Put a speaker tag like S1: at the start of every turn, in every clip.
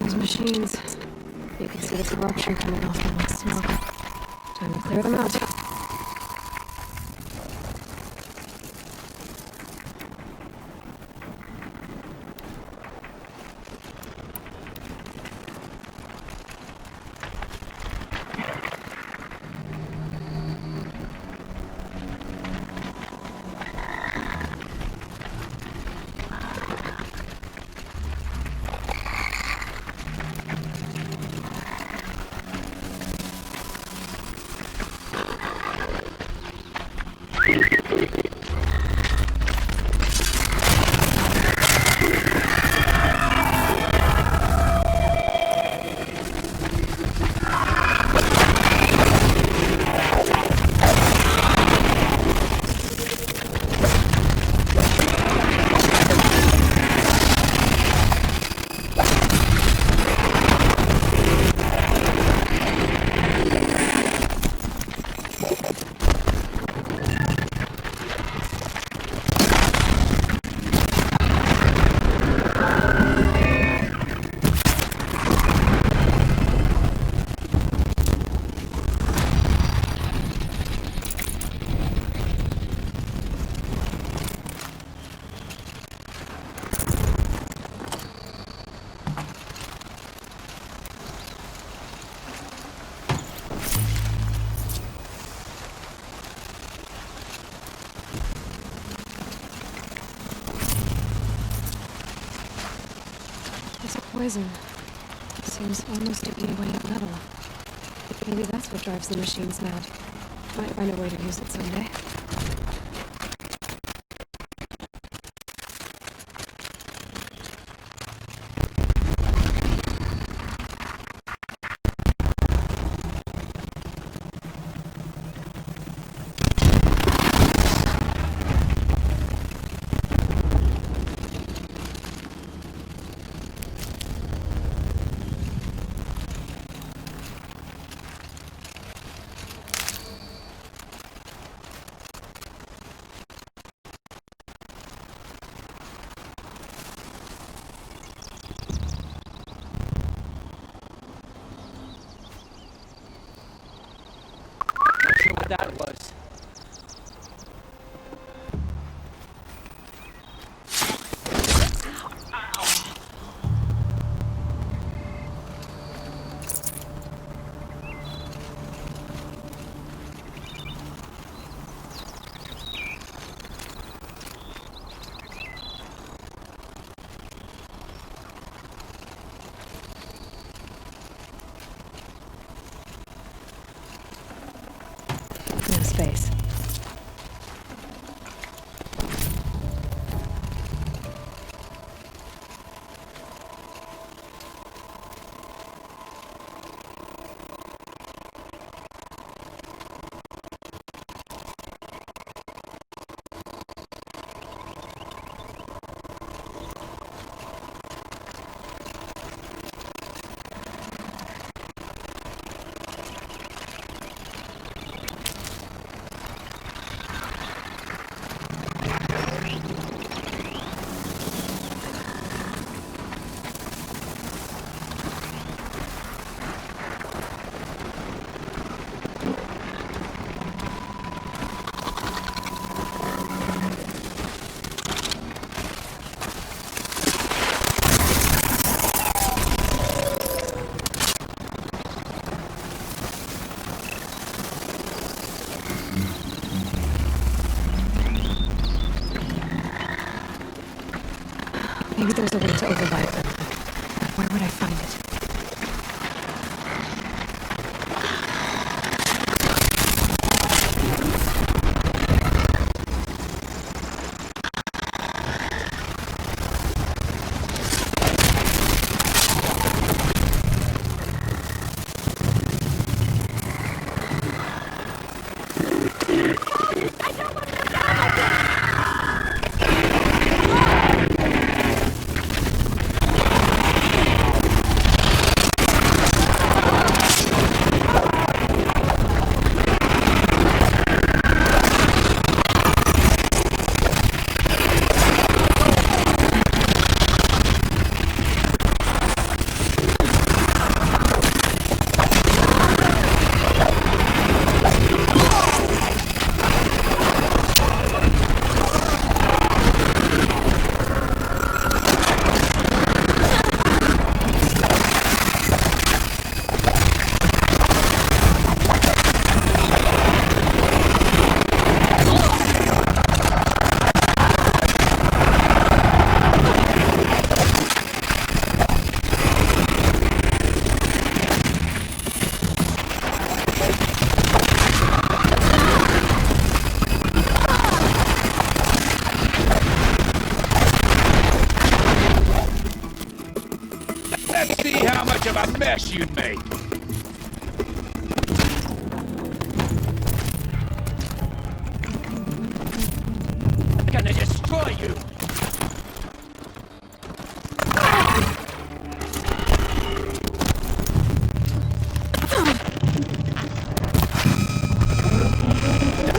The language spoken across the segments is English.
S1: Those machines. You can see the corruption coming off them like smoke. Time to clear them out. Poison. Seems almost to eat away at metal. Maybe that's what drives the machines mad. Might find a way to use it someday.
S2: That was.
S1: No space. Maybe there's a way to override them. But where would I find it?
S3: Let's see how much of a mess you'd make.
S2: I'm gonna destroy you!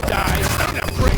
S3: Die, I'm gonna break.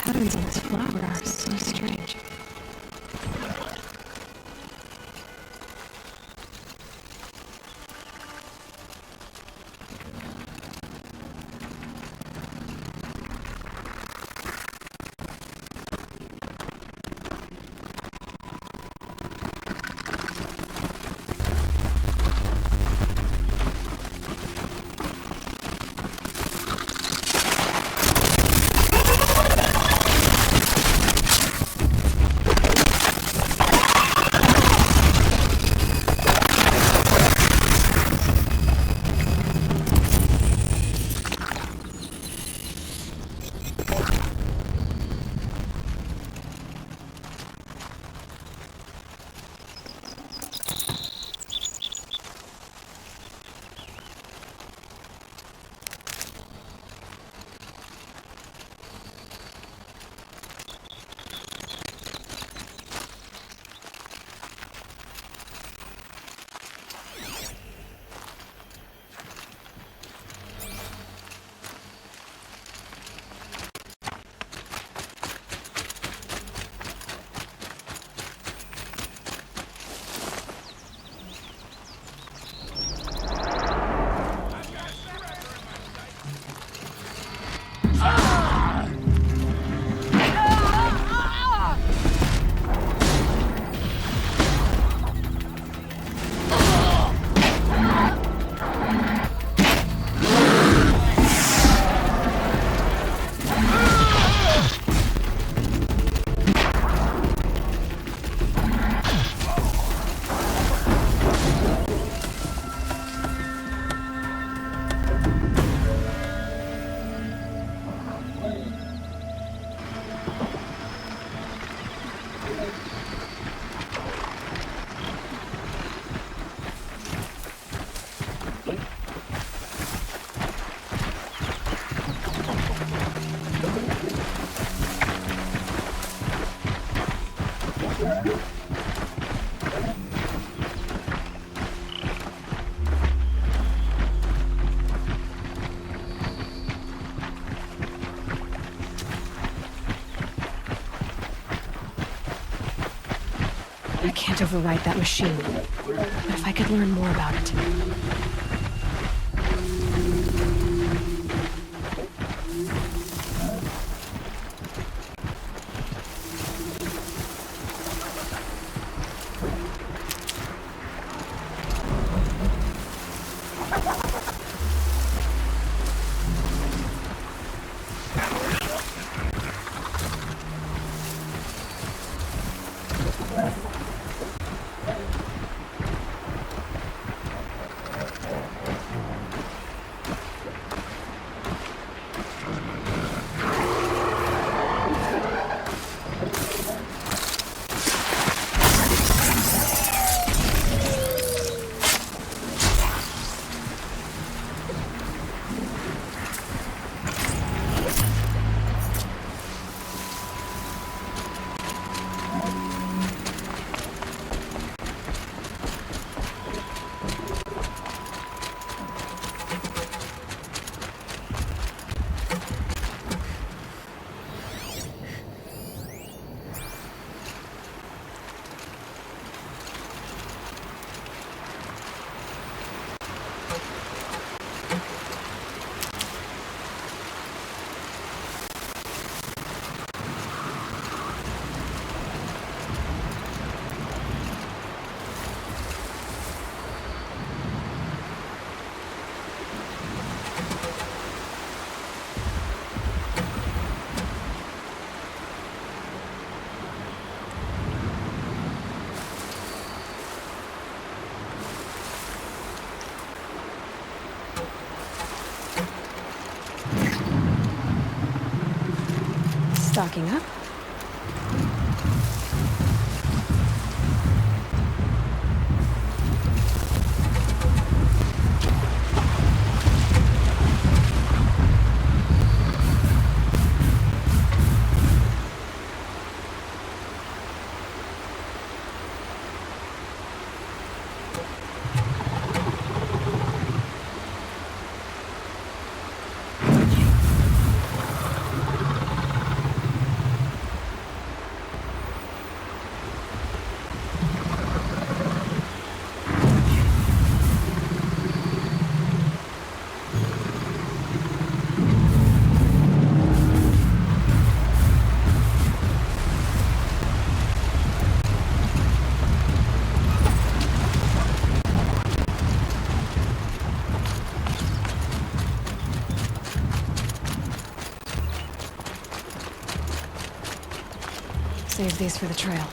S1: Patterns on this flower are so strange. I can't override that machine. But if I could learn more about it... Stocking up. Save these for the trail.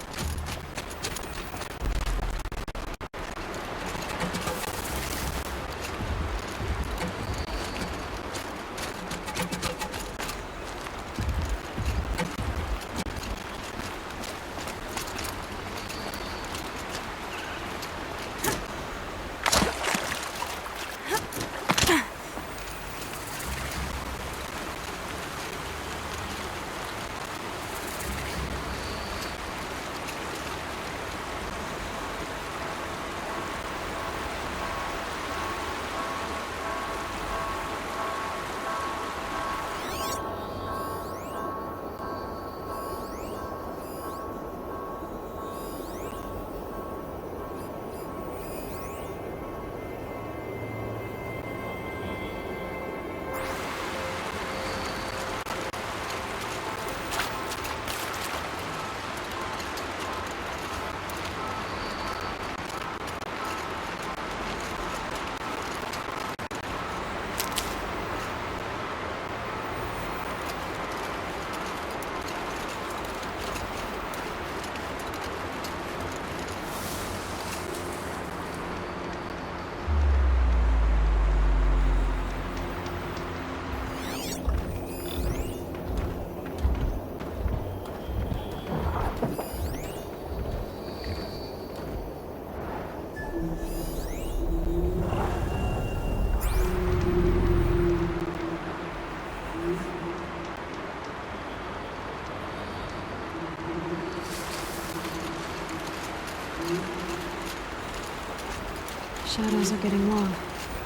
S1: Shadows are getting long.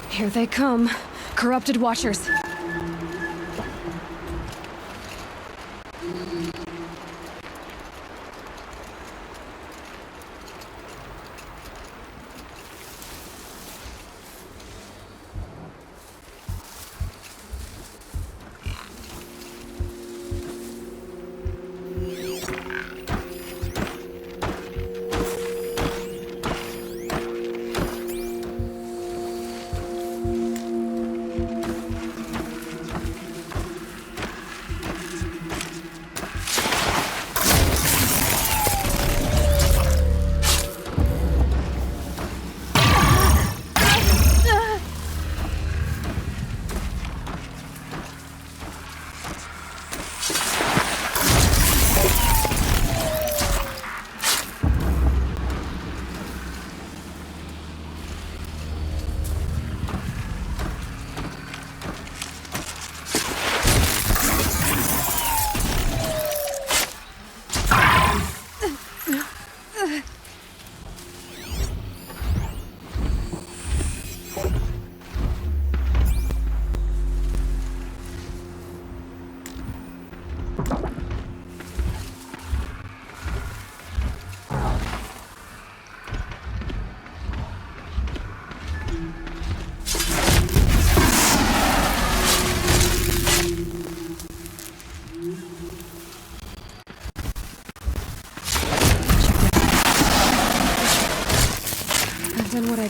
S1: Here they come. Corrupted Watchers.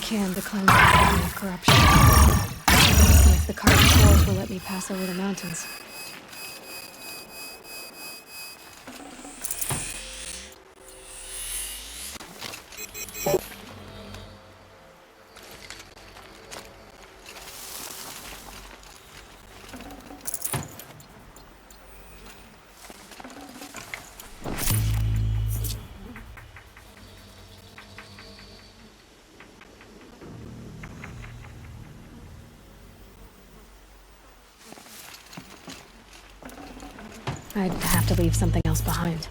S1: can to cleanse the city of corruption. See if the carbon floors will let me pass over the mountains. I'd have to leave something else behind.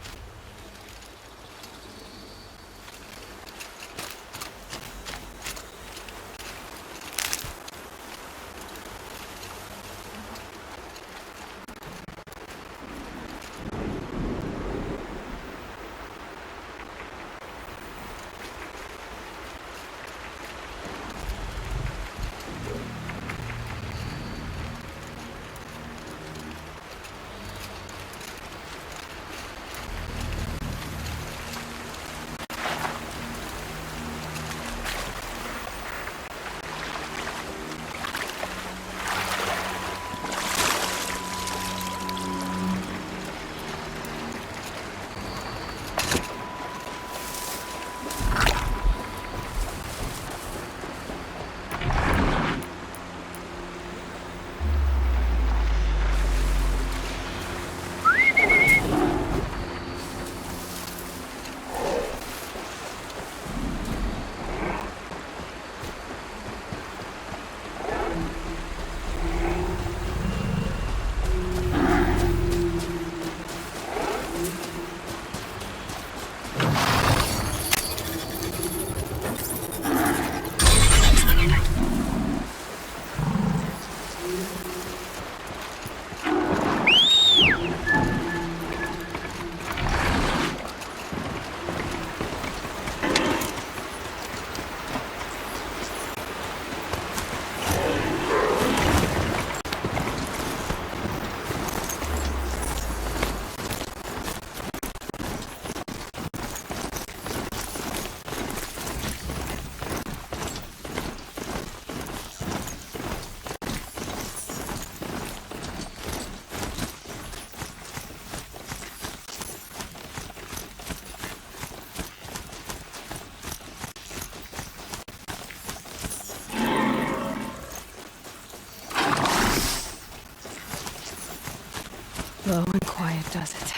S1: Low and quiet does it.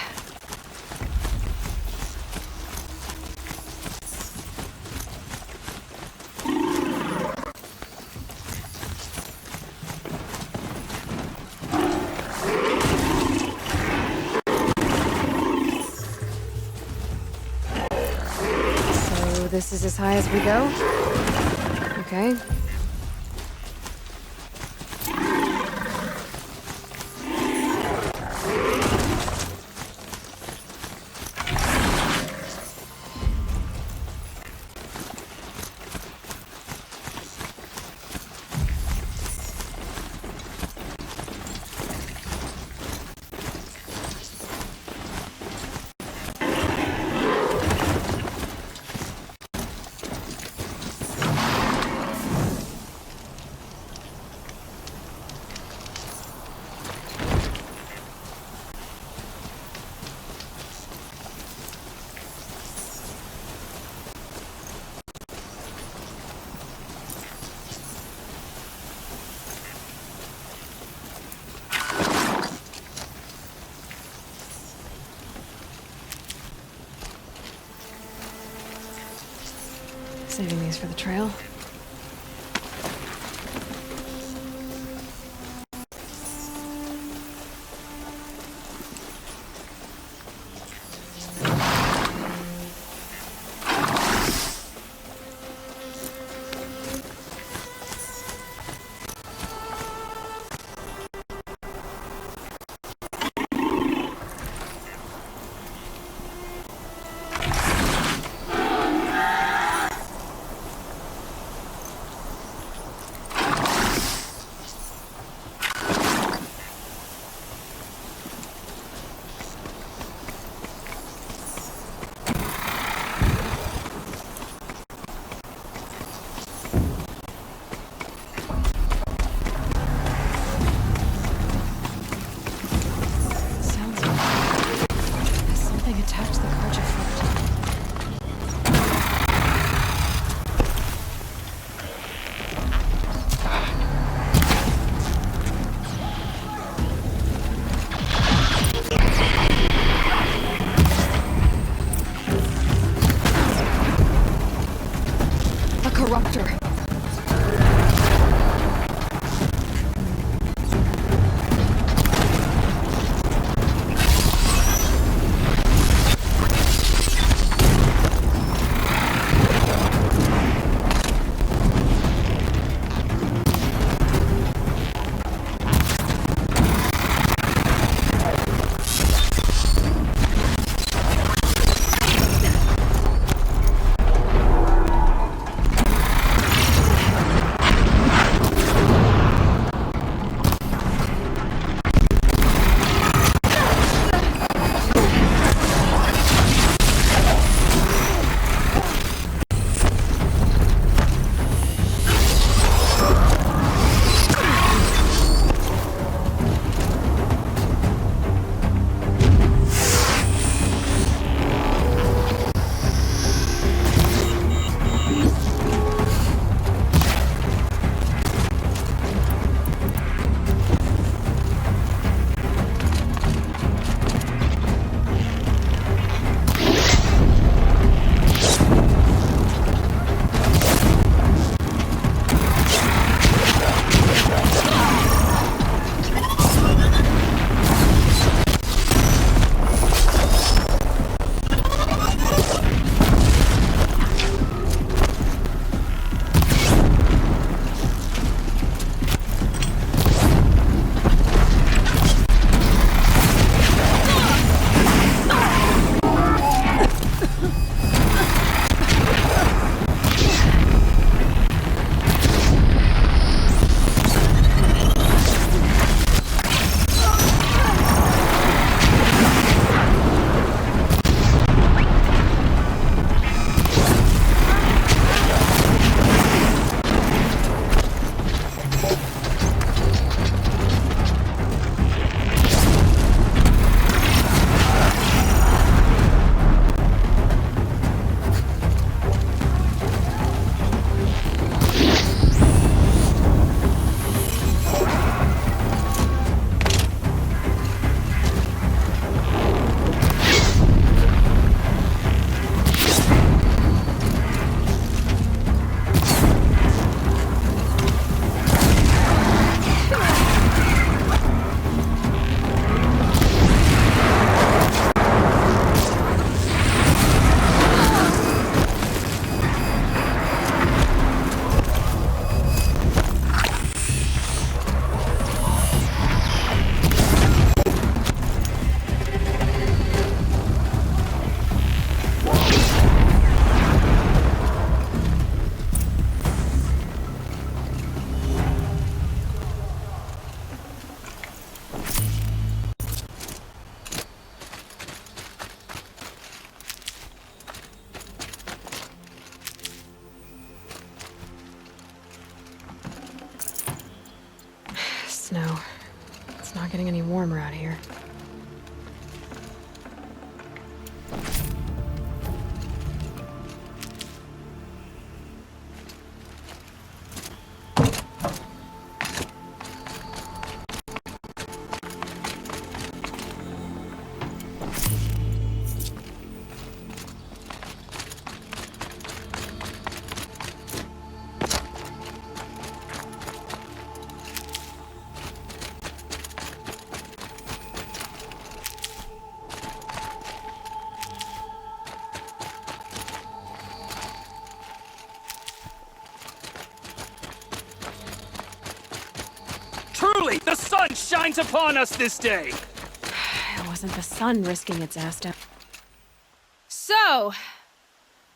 S1: So this is as high as we go? Okay. Saving these for the trail. attacked the Karja fort. A corruptor. Snow. It's not getting any warmer out here.
S2: Truly, the sun shines upon us this day!
S1: It wasn't the sun risking its ass down. So,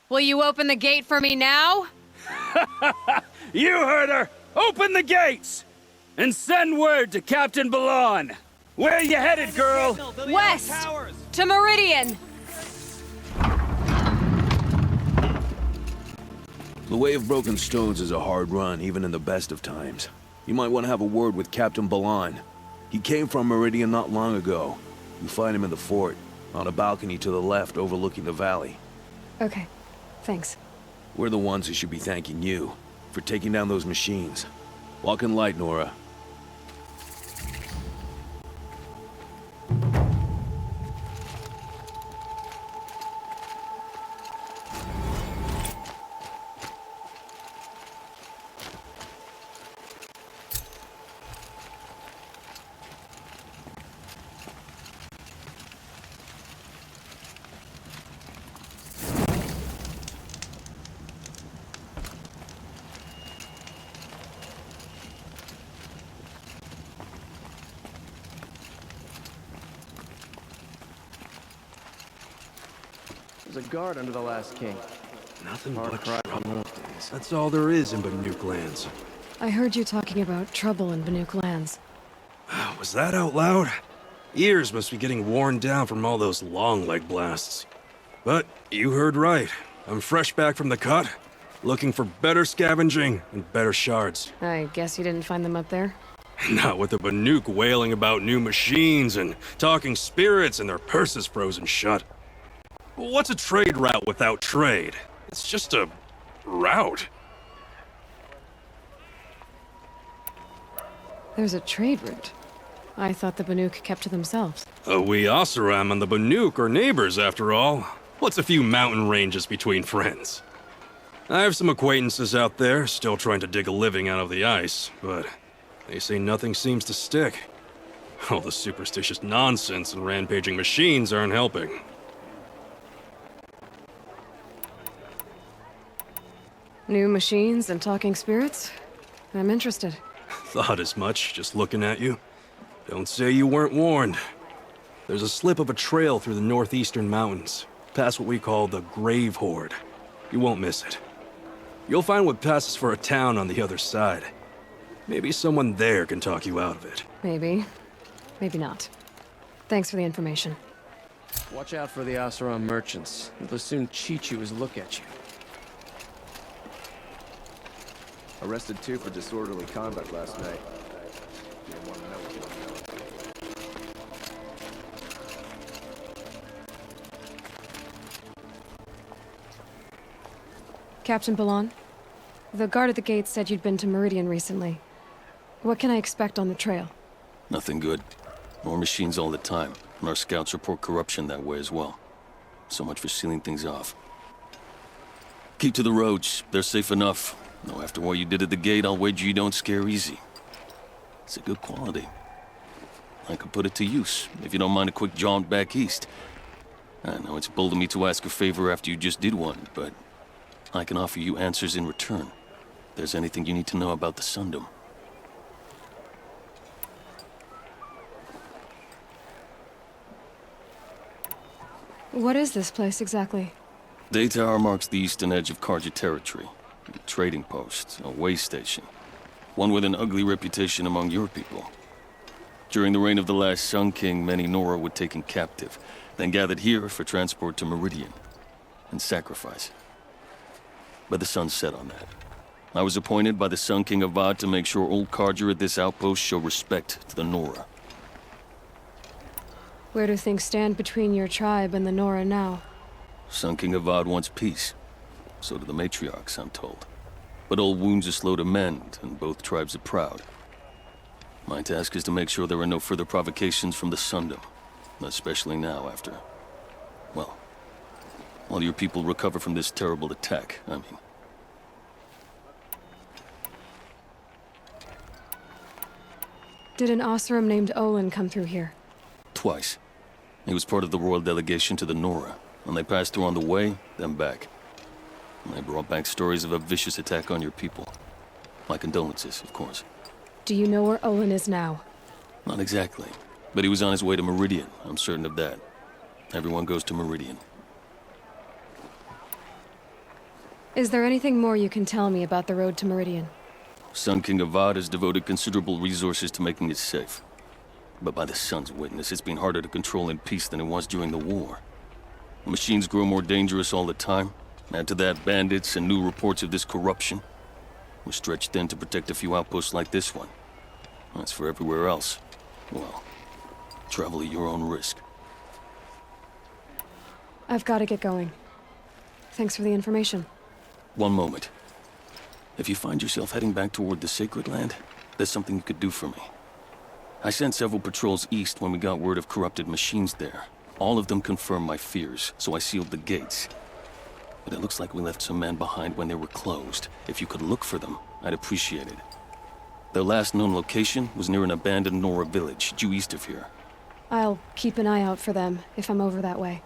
S1: will you open the gate for me now?
S2: You heard her! Open the gates! And send word to Captain Balan! Where you headed, girl?
S1: West! To Meridian!
S4: The Way of Broken Stones is a hard run, even in the best of times. You might want to have a word with Captain Balan. He came from Meridian not long ago. You find him in the fort. On a balcony to the left overlooking the valley.
S1: Okay, thanks.
S4: We're the ones who should be thanking you for taking down those machines. Walk in light, Nora.
S5: There's a guard under the last king.
S6: Nothing
S5: Far
S6: but
S5: cry from
S6: trouble.
S5: those days.
S6: That's all there is in Banuk lands.
S1: I heard you talking about trouble in Banuk lands.
S6: Was that out loud? Ears must be getting worn down from all those long leg blasts. But you heard right. I'm fresh back from the cut, looking for better scavenging and better shards.
S1: I guess you didn't find them up there?
S6: Not with the Banuk wailing about new machines and talking spirits and their purses frozen shut. What's a trade route without trade? It's just a route.
S1: There's a trade route. I thought the Banuk kept to themselves.
S6: We Oseram and the Banuk are neighbors, after all. What's a few mountain ranges between friends? I have some acquaintances out there, still trying to dig a living out of the ice, but they say nothing seems to stick. All the superstitious nonsense and rampaging machines aren't helping.
S1: New machines and talking spirits? I'm interested.
S6: Thought as much, just looking at you. Don't say you weren't warned. There's a slip of a trail through the northeastern mountains, past what we call the Grave Horde. You won't miss it. You'll find what passes for a town on the other side. Maybe someone there can talk you out of it.
S1: Maybe. Maybe not. Thanks for the information.
S5: Watch out for the Oseram merchants. They'll soon cheat you as look at you.
S7: Arrested 2 for disorderly conduct last night. You don't want to know what you want to know.
S1: Captain Ballon, the guard at the gate said you'd been to Meridian recently. What can I expect on the trail?
S8: Nothing good. More machines all the time, and our scouts report corruption that way as well. So much for sealing things off. Keep to the roads. They're safe enough. Though after what you did at the gate, I'll wager you don't scare easy. It's a good quality. I could put it to use, if you don't mind a quick jaunt back east. I know it's bold of me to ask a favor after you just did one, but I can offer you answers in return. If there's anything you need to know about the Sundom.
S1: What is this place exactly?
S8: Day Tower marks the eastern edge of Karja territory. A trading post, a way station. One with an ugly reputation among your people. During the reign of the last Sun King, many Nora were taken captive, then gathered here for transport to Meridian, and sacrifice. But the sun set on that. I was appointed by the Sun King Avad to make sure old Karja at this outpost show respect to the Nora.
S1: Where do things stand between your tribe and the Nora now?
S8: Sun King Avad wants peace. So do the matriarchs, I'm told. But old wounds are slow to mend, and both tribes are proud. My task is to make sure there are no further provocations from the Sundom. Especially now after... well, while your people recover from this terrible attack, I mean.
S1: Did an Oseram named Olin come through here?
S8: Twice. He was part of the royal delegation to the Nora, and they passed through on the way, then back. And they brought back stories of a vicious attack on your people. My condolences, of course.
S1: Do you know where Olin is now?
S8: Not exactly, but he was on his way to Meridian, I'm certain of that. Everyone goes to Meridian.
S1: Is there anything more you can tell me about the road to Meridian?
S8: Sun King Avad has devoted considerable resources to making it safe. But by the sun's witness, it's been harder to control in peace than it was during the war. The machines grow more dangerous all the time. Add to that bandits and new reports of this corruption. We're stretched thin to protect a few outposts like this one. As for everywhere else, well, travel at your own risk.
S1: I've got to get going. Thanks for the information.
S8: One moment. If you find yourself heading back toward the Sacred Land, there's something you could do for me. I sent several patrols east when we got word of corrupted machines there. All of them confirmed my fears, so I sealed the gates. But it looks like we left some men behind when they were closed. If you could look for them, I'd appreciate it. Their last known location was near an abandoned Nora village, due east of here.
S1: I'll keep an eye out for them if I'm over that way.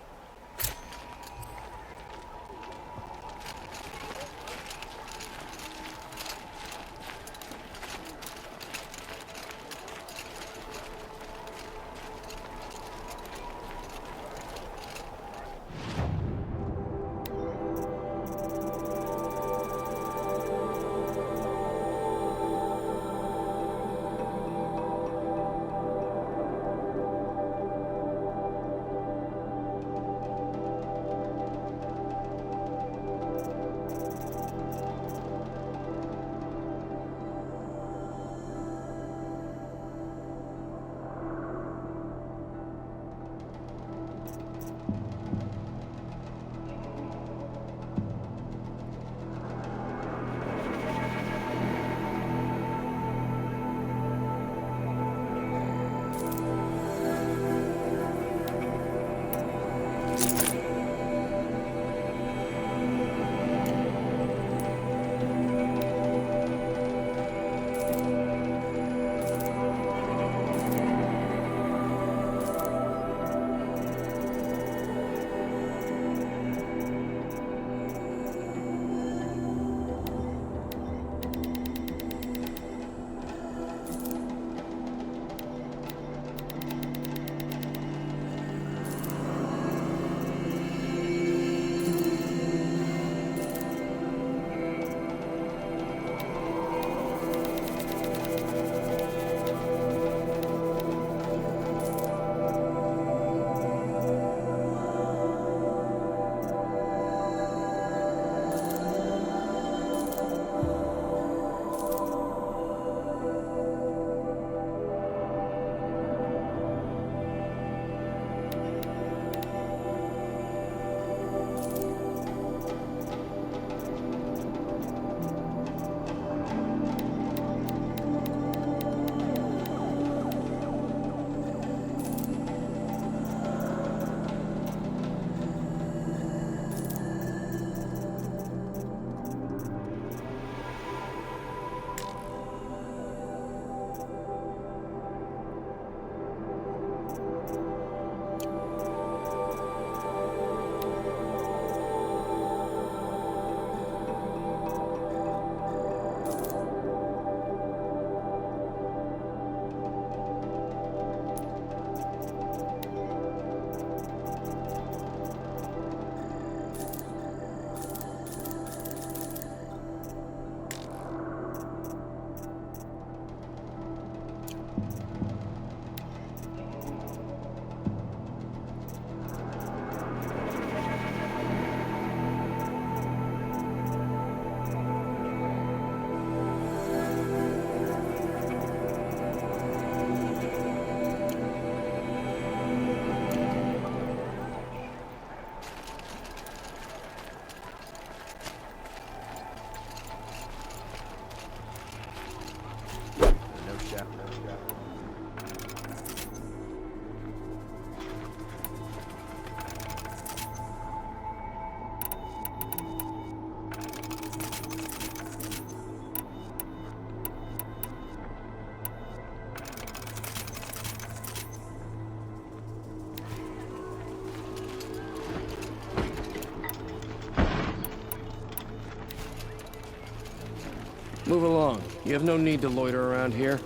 S5: Move along. You have no need to loiter around here.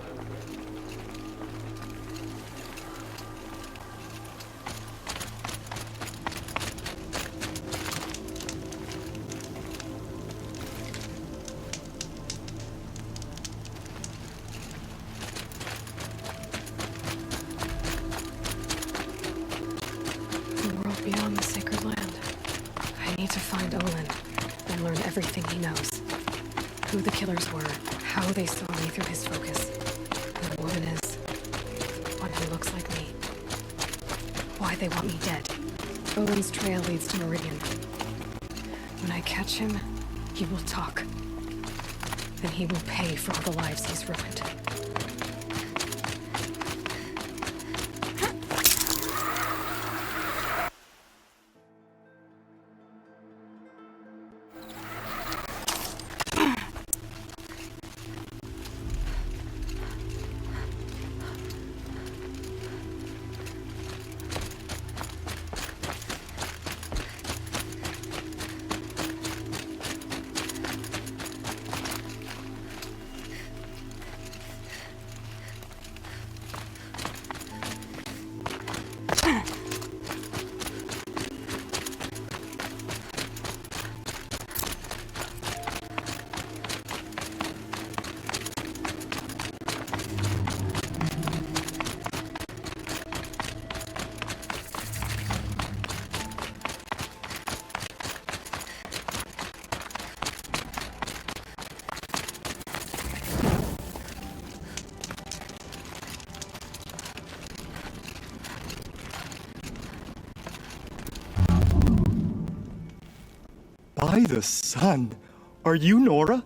S1: The world beyond the Sacred Land. I need to find Olin and learn everything he knows. Who the killers were, how they saw me through his focus, who the woman is, one who looks like me, why they want me dead. Owen's trail leads to Meridian. When I catch him, he will talk. Then he will pay for all the lives he's ruined.
S9: By the sun! Are you Nora?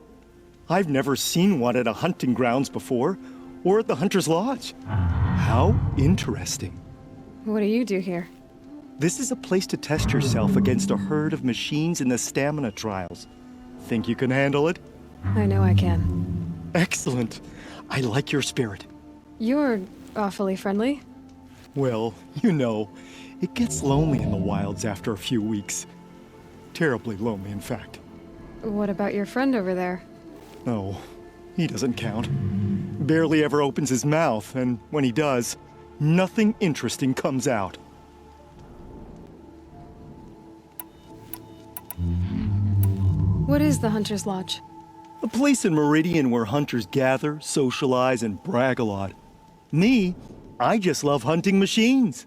S9: I've never seen one at a hunting grounds before, or at the Hunter's Lodge. How interesting.
S1: What do you do here?
S9: This is a place to test yourself against a herd of machines in the stamina trials. Think you can handle it?
S1: I know I can.
S9: Excellent. I like your spirit.
S1: You're awfully friendly.
S9: Well, you know, it gets lonely in the wilds after a few weeks. Terribly lonely, in fact.
S1: What about your friend over there?
S9: Oh, he doesn't count. Barely ever opens his mouth, and when he does, nothing interesting comes out.
S1: What is the Hunter's Lodge?
S9: A place in Meridian where hunters gather, socialize, and brag a lot. Me, I just love hunting machines.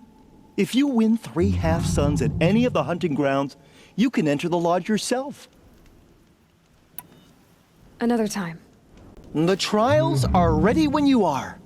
S9: If you win 3 half-suns at any of the hunting grounds, you can enter the lodge yourself.
S1: Another time.
S9: The trials are ready when you are.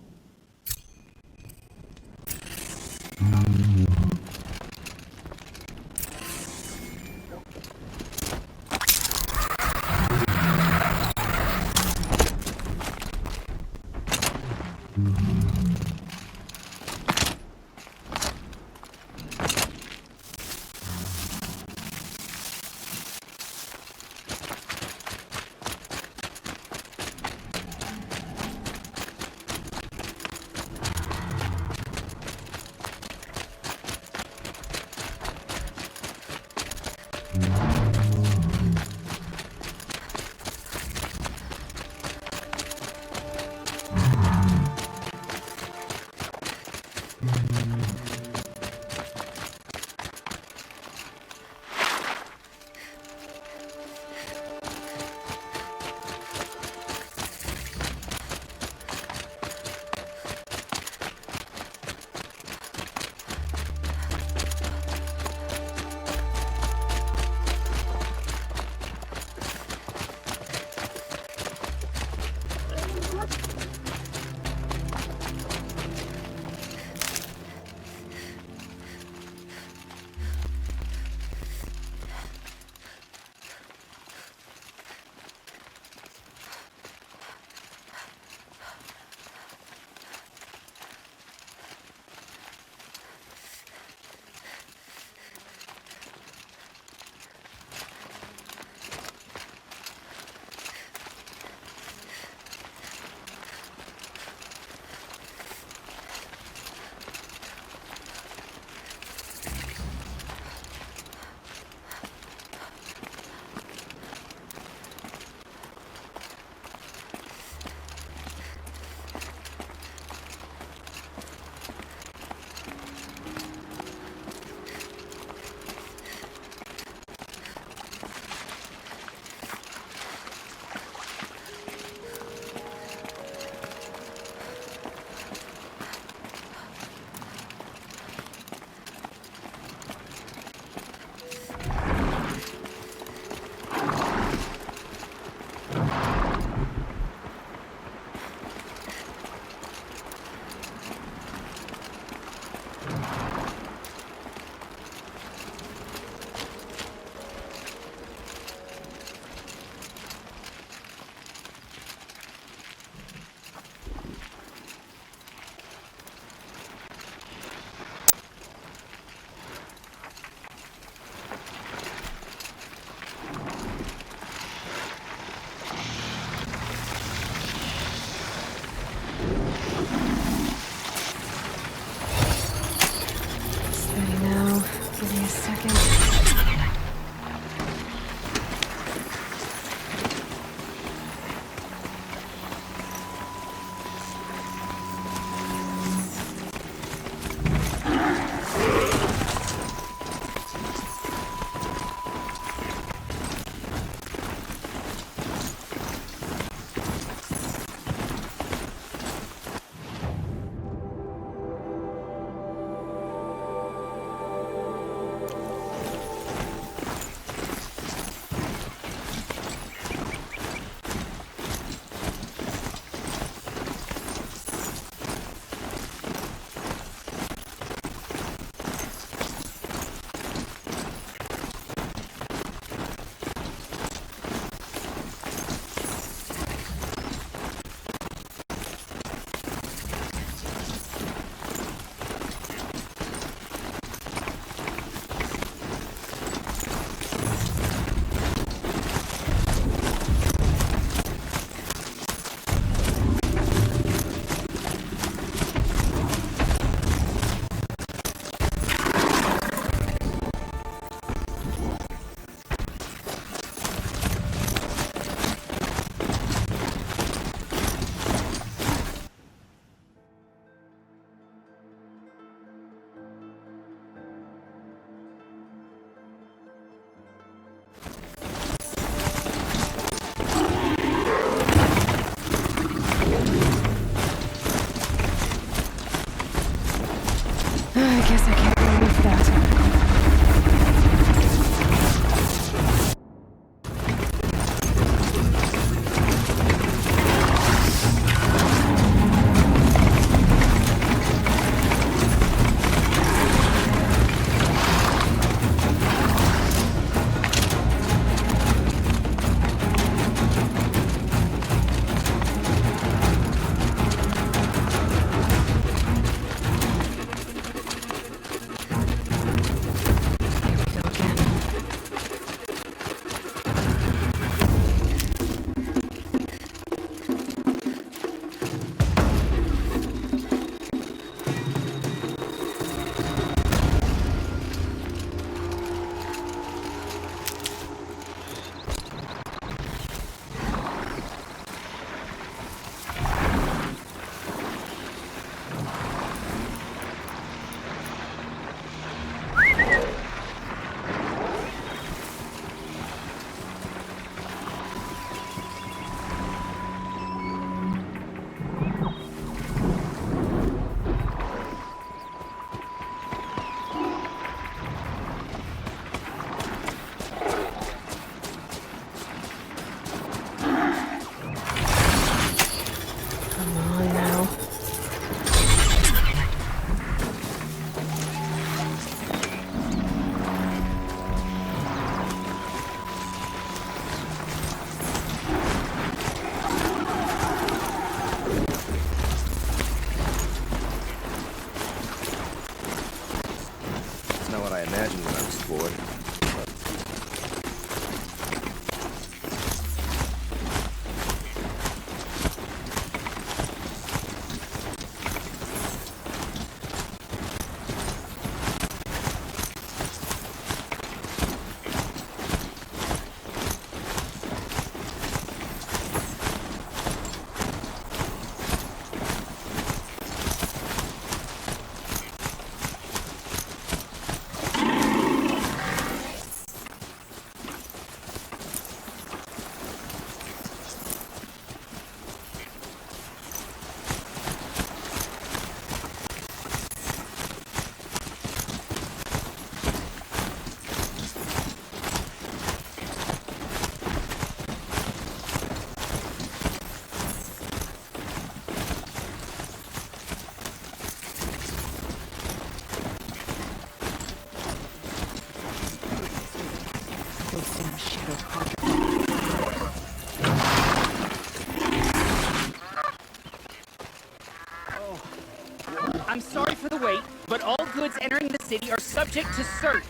S3: city are subject to search.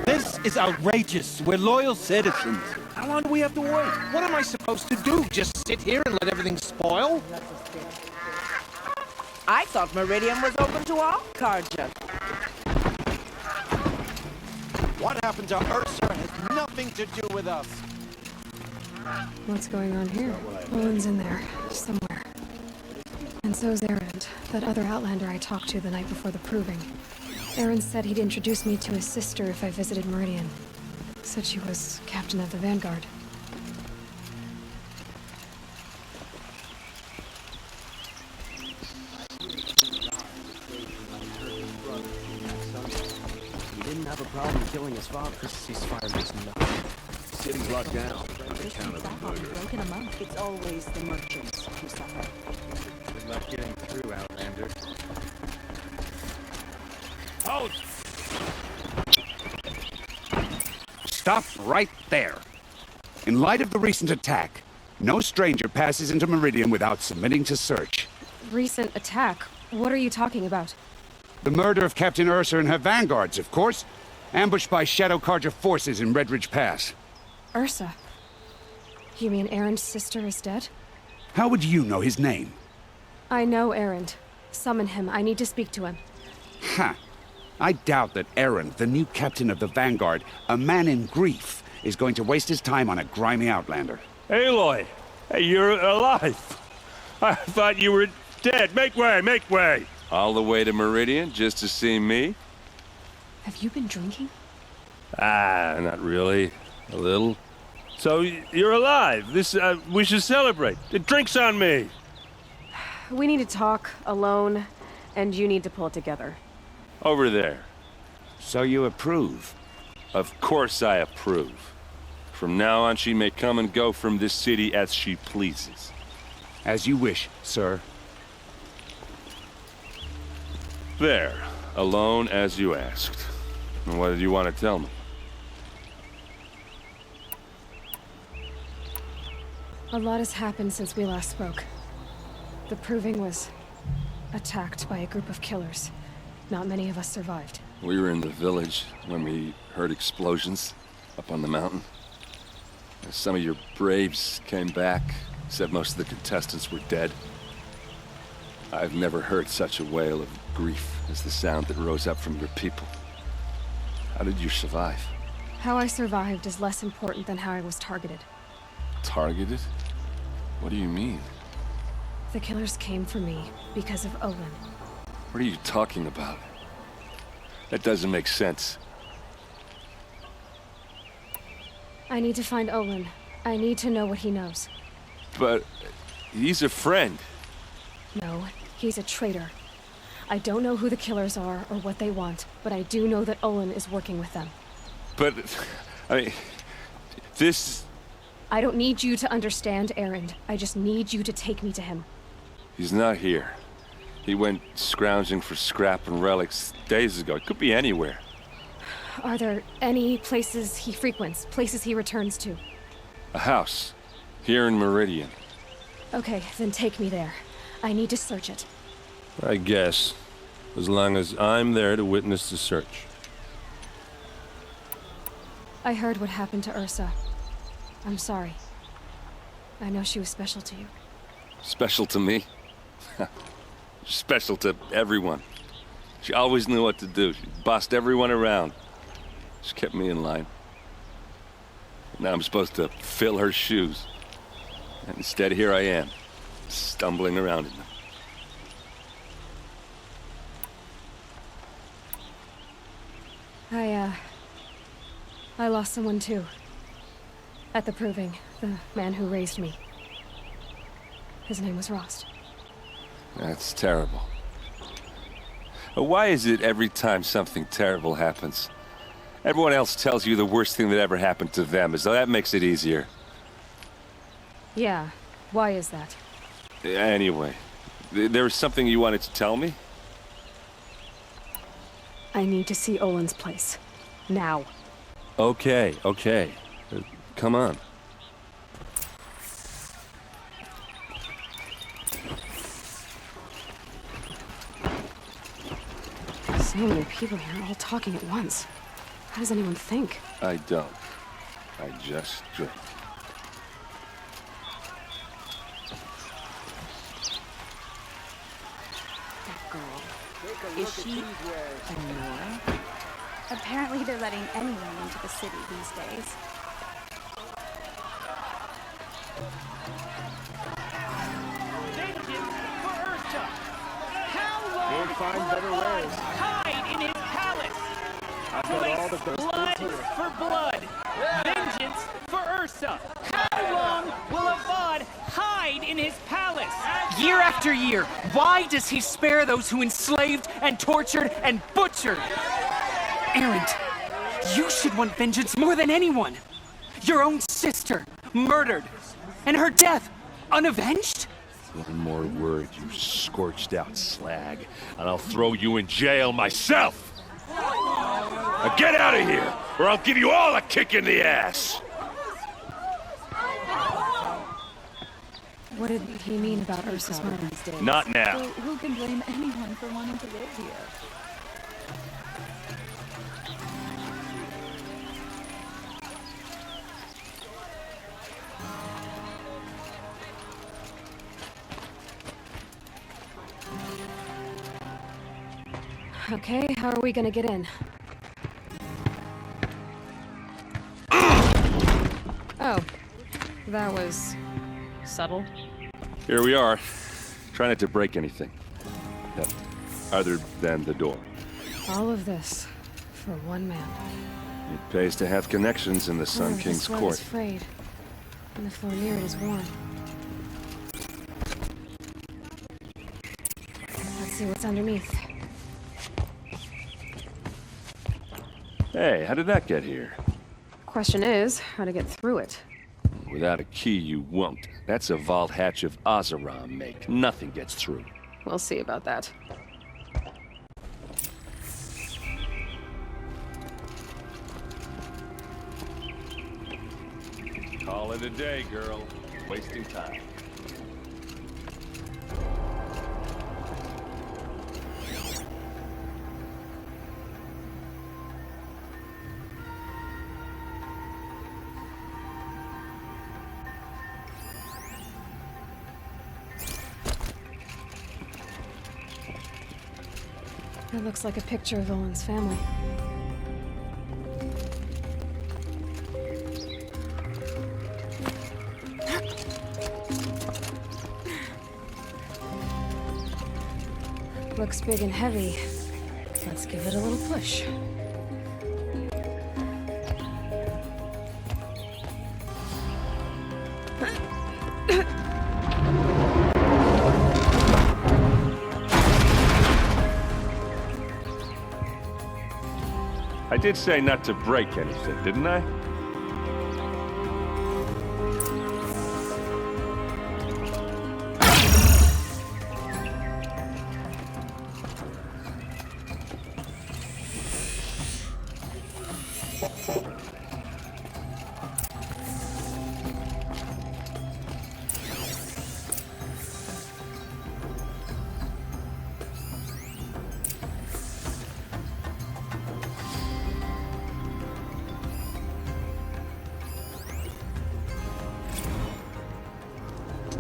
S10: This is outrageous. We're loyal citizens.
S3: How long do we have to wait? What am I supposed to do? Just sit here and let everything spoil?
S11: I thought Meridian was open to all Carja.
S10: What happened to Ursa has nothing to do with us.
S1: What's going on here? Owen's in there, somewhere. And so's Erend, that other Outlander I talked to the night before the proving. Erend said he'd introduce me to his sister if I visited Meridian. Said she was captain of the Vanguard.
S5: He didn't have a problem killing his father. This ceasefire makes nothing.
S4: City's locked down.
S11: Broken among. It's always the merchants who suffer.
S7: Good luck getting through, Outlander.
S3: Hold! Stop right there. In light of the recent attack, no stranger passes into Meridian without submitting to search.
S1: Recent attack? What are you talking about?
S3: The murder of Captain Ursa and her vanguards, of course. Ambushed by Shadow Carja forces in Redridge Pass.
S1: Ursa? You mean Erend's sister is dead?
S3: How would you know his name?
S1: I know Erend. Summon him. I need to speak to him.
S3: Ha! I doubt that Erend, the new captain of the Vanguard, a man in grief, is going to waste his time on a grimy Outlander.
S12: Aloy! Hey, you're alive! I thought you were dead. Make way, make way!
S7: All the way to Meridian just to see me?
S1: Have you been drinking?
S12: Ah, not really. A little. So, you're alive. We should celebrate. Drinks on me!
S1: We need to talk, alone, and you need to pull it together.
S7: Over there.
S3: So you approve?
S7: Of course I approve. From now on, she may come and go from this city as she pleases.
S3: As you wish, sir.
S7: There. Alone as you asked. And what did you want to tell me?
S1: A lot has happened since we last spoke. The Proving was attacked by a group of killers. Not many of us survived.
S7: We were in the village when we heard explosions up on the mountain. Some of your braves came back, said most of the contestants were dead. I've never heard such a wail of grief as the sound that rose up from your people. How did you survive?
S1: How I survived is less important than how I was targeted.
S7: Targeted? What do you mean?
S1: The killers came for me because of Olin.
S7: What are you talking about? That doesn't make sense.
S1: I need to find Olin. I need to know what he knows.
S7: But he's a friend.
S1: No, he's a traitor. I don't know who the killers are or what they want, but I do know that Olin is working with them.
S7: But, I mean, this...
S1: I don't need you to understand, Erend. I just need you to take me to him.
S7: He's not here. He went scrounging for scrap and relics days ago. It could be anywhere.
S1: Are there any places he frequents, places he returns to?
S7: A house. Here in Meridian.
S1: Okay, then take me there. I need to search it.
S12: I guess. As long as I'm there to witness the search.
S1: I heard what happened to Ursa. I'm sorry. I know she was special to you.
S7: Special to me? Special to everyone. She always knew what to do. She bossed everyone around. She kept me in line. Now I'm supposed to fill her shoes. And instead, here I am, stumbling around in them.
S1: I lost someone too. At the Proving, the man who raised me. His name was Rost.
S7: That's terrible. But why is it every time something terrible happens, everyone else tells you the worst thing that ever happened to them, as though that makes it easier?
S1: Yeah, why is that?
S7: Anyway, there was something you wanted to tell me?
S1: I need to see Olin's place. Now.
S12: Okay. Come on.
S1: So many people here, all talking at once. How does anyone think?
S7: I don't. I just drink.
S11: That girl. Is she a Nora?
S13: Apparently they're letting anyone into the city these days.
S10: We'll find better ways.
S14: Hide in his palace. Place blood for blood. Vengeance for Ursa. How long will Avad hide in his palace? Year after year, why does he spare those who enslaved and tortured and butchered? Erend, you should want vengeance more than anyone. Your own sister, murdered, and her death, unavenged?
S12: One more word, you scorched out slag, and I'll throw you in jail myself! Now get out of here, or I'll give you all a kick in the ass!
S1: What did he mean about Ursa one of these days?
S12: Not now.
S11: So who can blame anyone for wanting to live here?
S1: Okay, how are we gonna get in? Oh, that was subtle.
S7: Here we are. Try not to break anything. Yeah. Other than the door.
S1: All of this for one man.
S7: It pays to have connections in the Sun King's
S1: This one
S7: court.
S1: is frayed, and the floor near it is worn. Let's see what's underneath.
S7: Hey, how did that get here?
S1: Question is, how to get through it.
S7: Without a key, you won't. That's a vault hatch of Oseram make. Nothing gets through.
S1: We'll see about that.
S7: Call it a day, girl. Wasting time.
S1: It looks like a picture of Owen's family. Looks big and heavy. Let's give it a little push.
S7: I did say not to break anything, didn't I?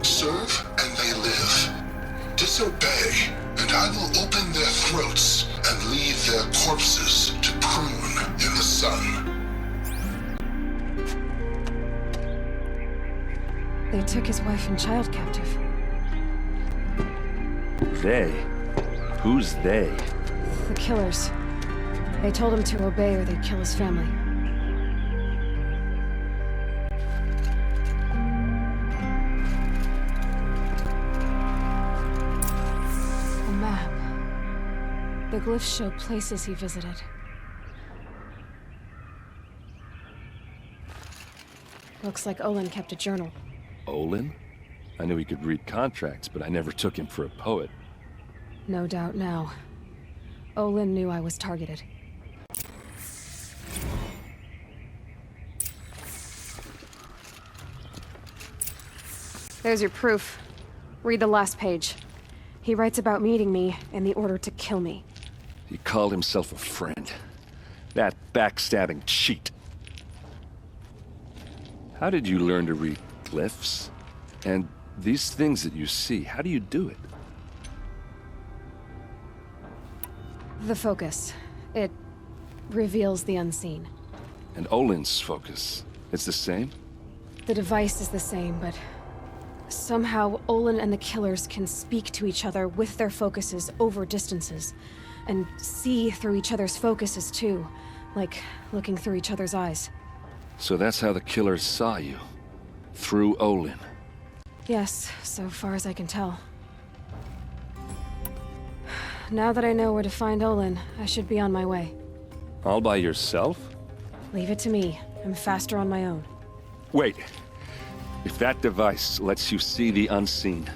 S15: Serve and they live. Disobey, and I will open their throats and leave their corpses to prune in the sun.
S1: They took his wife and child captive.
S7: They? Who's they?
S1: The killers. They told him to obey or they'd kill his family. A map. The glyphs show places he visited. Looks like Olin kept a journal.
S7: Olin? I knew he could read contracts, but I never took him for a poet.
S1: No doubt now. Olin knew I was targeted. There's your proof. Read the last page. He writes about meeting me and the order to kill me.
S7: He called himself a friend. That backstabbing cheat. How did you learn to read glyphs? And these things that you see, how do you do it?
S1: The focus. It reveals the unseen.
S7: And Olin's focus, it's the same?
S1: The device is the same, but somehow Olin and the killers can speak to each other with their focuses over distances, and see through each other's focuses too, like looking through each other's eyes.
S7: So that's how the killers saw you? Through Olin?
S1: Yes, so far as I can tell. Now that I know where to find Olin, I should be on my way.
S7: All by yourself?
S1: Leave it to me. I'm faster on my own.
S7: Wait. If that device lets you see the unseen...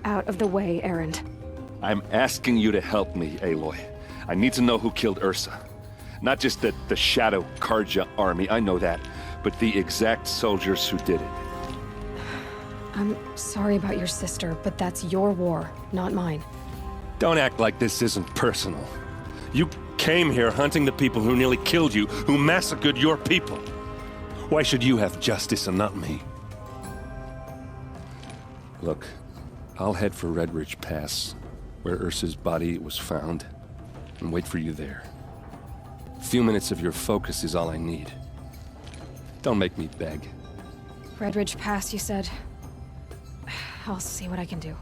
S1: Out of the way, Erend.
S7: I'm asking you to help me, Aloy. I need to know who killed Ursa. Not just the Shadow Karja army, I know that, but the exact soldiers who did it.
S1: I'm sorry about your sister, but that's your war, not mine.
S7: Don't act like this isn't personal. You came here hunting the people who nearly killed you, who massacred your people. Why should you have justice and not me? Look, I'll head for Red Ridge Pass, where Ursa's body was found, and wait for you there. A few minutes of your focus is all I need. Don't make me beg.
S1: Red Ridge Pass, you said? I'll see what I can do.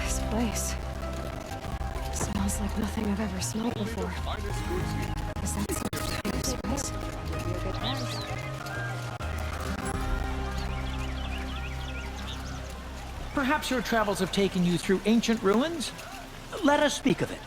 S1: This place smells like nothing I've ever smelled before. Is that some kind of spice?
S16: Perhaps your travels have taken you through ancient ruins? Let us speak of it.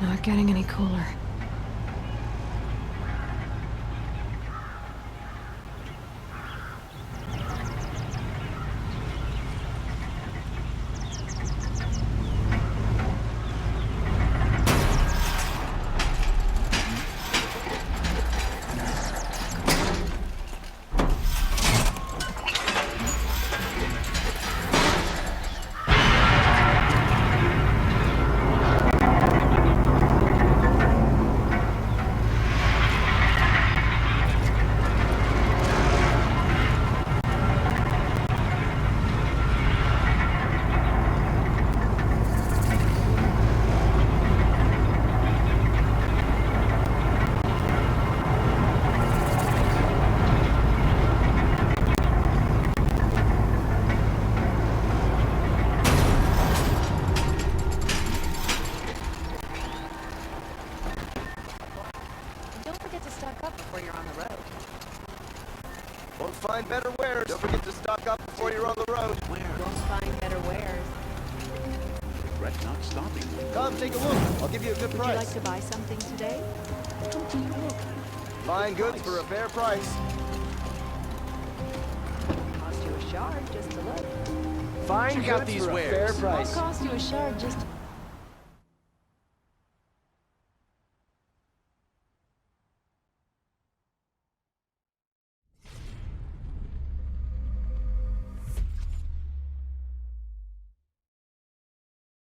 S16: Not getting any cooler.
S17: find better wares. Don't forget to stock up before you're on the road.
S11: Won't find better wares.
S3: Regret not stopping.
S17: Come, take a look. I'll give you a good
S11: Would
S17: price.
S11: you like to buy something today? Come take a look.
S17: Fine goods for a fair price.
S11: Cost you a shard just to look.
S17: Fine
S11: Check out
S17: goods
S11: these
S17: for a
S11: wares.
S17: fair price.
S11: Won't cost you a shard just to